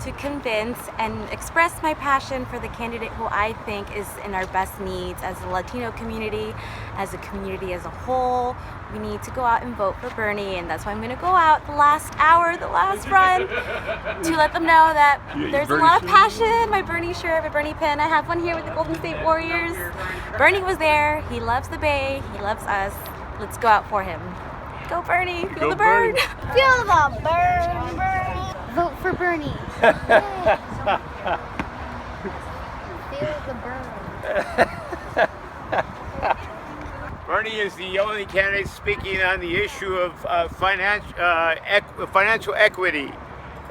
to convince and express my passion for the candidate who I think is in our best needs as a Latino community, as a community as a whole. We need to go out and vote for Bernie, and that's why I'm going to go out the last hour, the last run, to let them know that there's a lot of passion. My Bernie shirt, my Bernie pin, I have one here with the Golden State Warriors. Bernie was there. He loves the Bay. He loves us. Let's go out for him. Go Bernie. Feel the burn. Feel the burn, Bernie. Vote for Bernie. Feel the burn. Bernie is the only candidate speaking on the issue of financial equity,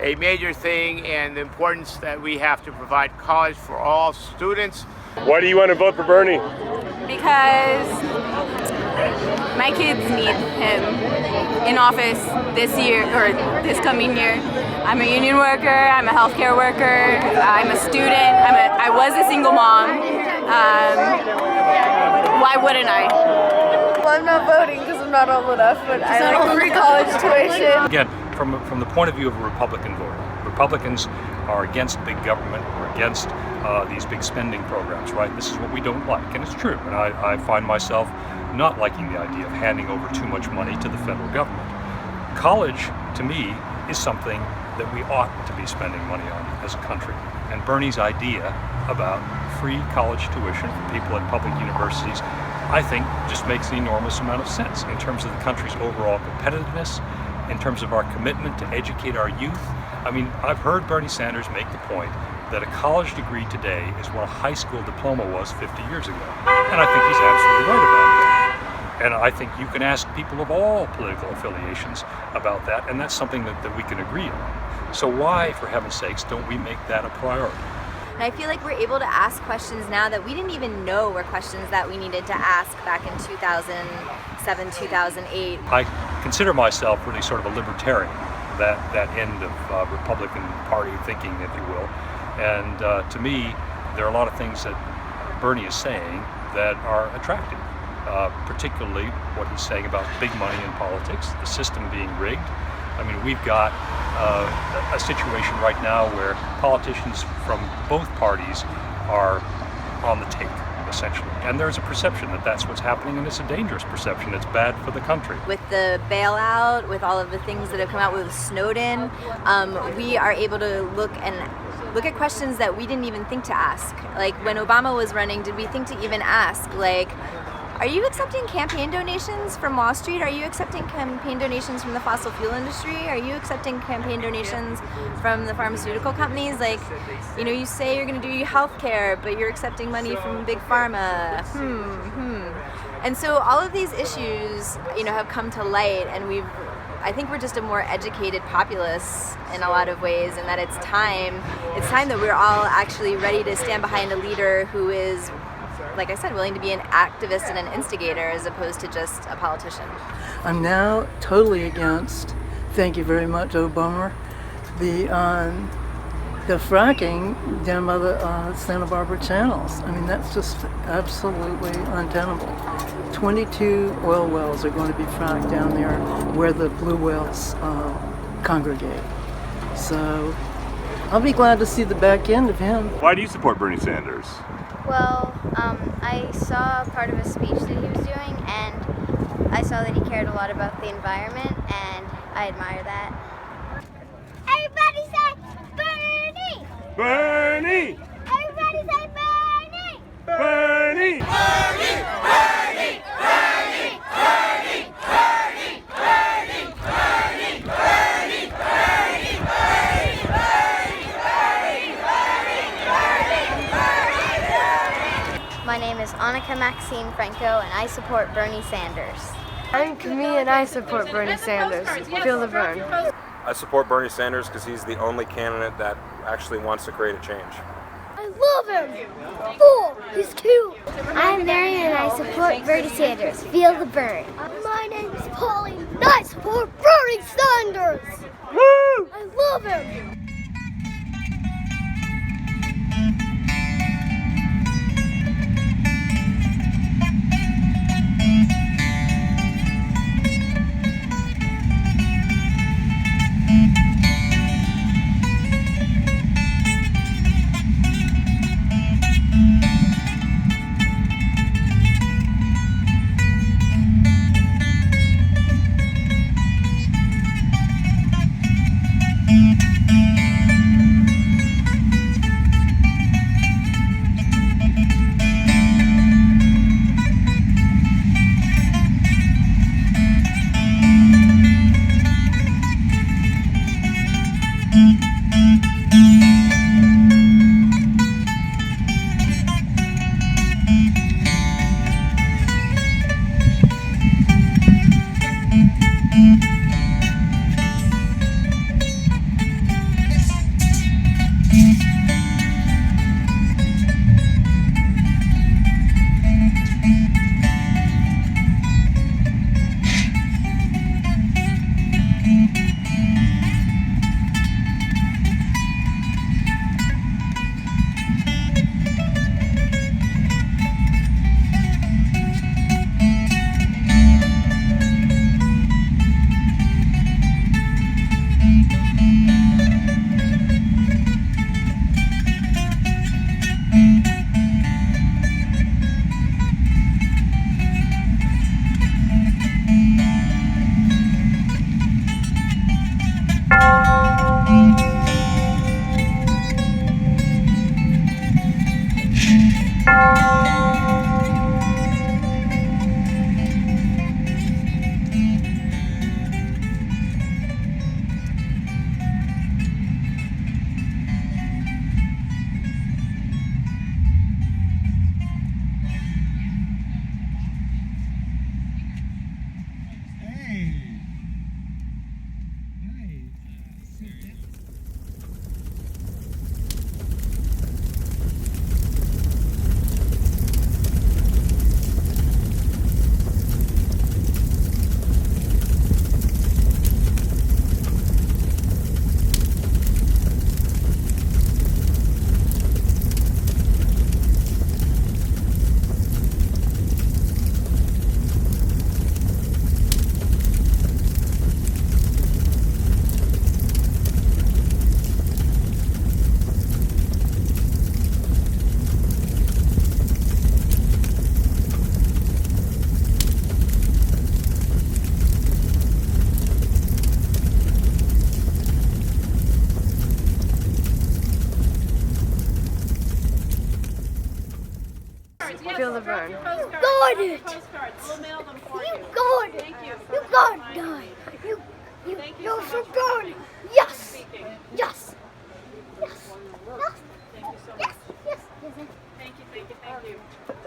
a major thing, and the importance that we have to provide college for all students. Why do you want to vote for Bernie? Because my kids need him in office this year or this coming year. I'm a union worker, I'm a healthcare worker, I'm a student, I was a single mom. Why wouldn't I? Well, I'm not voting because I'm not old enough, but I like free college tuition. Again, from the point of view of a Republican voter, Republicans are against big government, we're against these big spending programs, right? This is what we don't like, and it's true. And I find myself not liking the idea of handing over too much money to the federal government. College, to me, is something that we ought to be spending money on as a country. And Bernie's idea about free college tuition for people at public universities, I think, just makes an enormous amount of sense in terms of the country's overall competitiveness, in terms of our commitment to educate our youth. I mean, I've heard Bernie Sanders make the point that a college degree today is what a high school diploma was 50 years ago. And I think he's absolutely right about that. And I think you can ask people of all political affiliations about that, and that's something that we can agree on. So why, for heaven's sakes, don't we make that a priority? And I feel like we're able to ask questions now that we didn't even know were questions that we needed to ask back in 2007, 2008. I consider myself really sort of a libertarian, that end of Republican Party thinking, if you will. And to me, there are a lot of things that Bernie is saying that are attractive, particularly what he's saying about big money in politics, the system being rigged. I mean, we've got a situation right now where politicians from both parties are on the take, essentially. And there's a perception that that's what's happening, and it's a dangerous perception. It's bad for the country. With the bailout, with all of the things that have come out with Snowden, we are able to look at questions that we didn't even think to ask. Like when Obama was running, did we think to even ask, like, are you accepting campaign donations from Wall Street? Are you accepting campaign donations from the fossil fuel industry? Are you accepting campaign donations from the pharmaceutical companies? Like, you know, you say you're going to do your health care, but you're accepting money from big pharma. And so all of these issues, you know, have come to light, and I think we're just a more educated populace in a lot of ways, and that it's time that we're all actually ready to stand behind a leader who is, like I said, willing to be an activist and an instigator as opposed to just a politician. I'm now totally against, thank you very much, Obama, the fracking down by the Santa Barbara channels. I mean, that's just absolutely untenable. 22 oil wells are going to be fracked down there where the blue whales congregate. So I'll be glad to see the back end of him. Why do you support Bernie Sanders? Well, I saw part of a speech that he was doing, and I saw that he cared a lot about the environment, and I admire that. Everybody say Bernie! Bernie! Everybody say Bernie! Bernie! Bernie! Bernie! Bernie! Bernie! Bernie! Bernie! Bernie! Bernie! Bernie! My name is Annika Maxine Franco, and I support Bernie Sanders. I'm Camille, and I support Bernie Sanders. Feel the burn. I support Bernie Sanders because he's the only candidate that actually wants to create a change. I love him! Oh, he's cute! I'm Marion, and I support Bernie Sanders. Feel the burn. My name is Pauline, and I support Bernie Sanders! Woo! I love him! Feel the burn. You got it! You got it! You got it! You're so good! Yes! Yes!